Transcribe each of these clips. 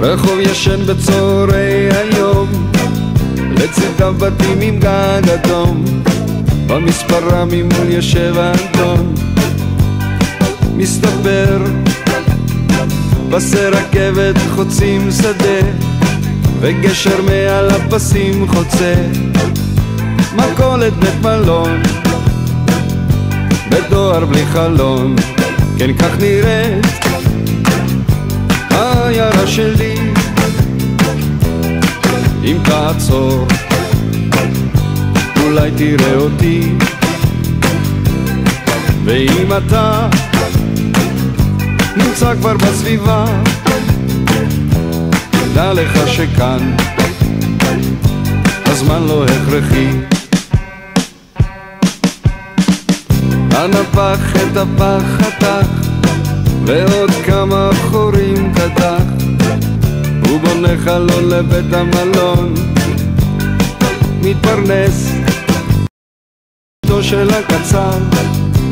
רחוב ישן בצהרי היום, לצדיו בתים עם גג אדום, במספרה ממול יושב אדון. מסתבר פסי רכבת חוצים שדה, וגשר מעל הפסים חוצה, מכולת בית מלון, בדואר בלי חלון. כן, כך נראית העיירה שלי. אם תעצור אולי תראה אותי, ואם אתה נמצא כבר בסביבה, דע לך שכאן הזמן לא הכרחי. הנפח את הפח חתך, ועוד כמה חורים קדח, הוא בונה חלון לבית המלון, מתפרנס תו של הקצר,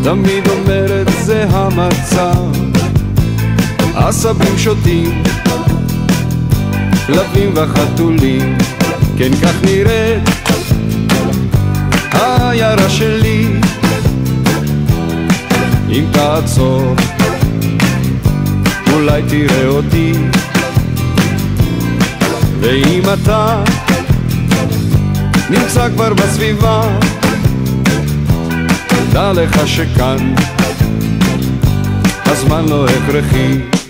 תמיד אומרת זה המצב. עשבים שותים, כלבים וחתולים, כן, כך נראית העיירה שלי. אם תעצור אולי תראה אותי, ואם אתה נמצא כבר בסביבה, דע לך שכאן הזמן לא הכרחי.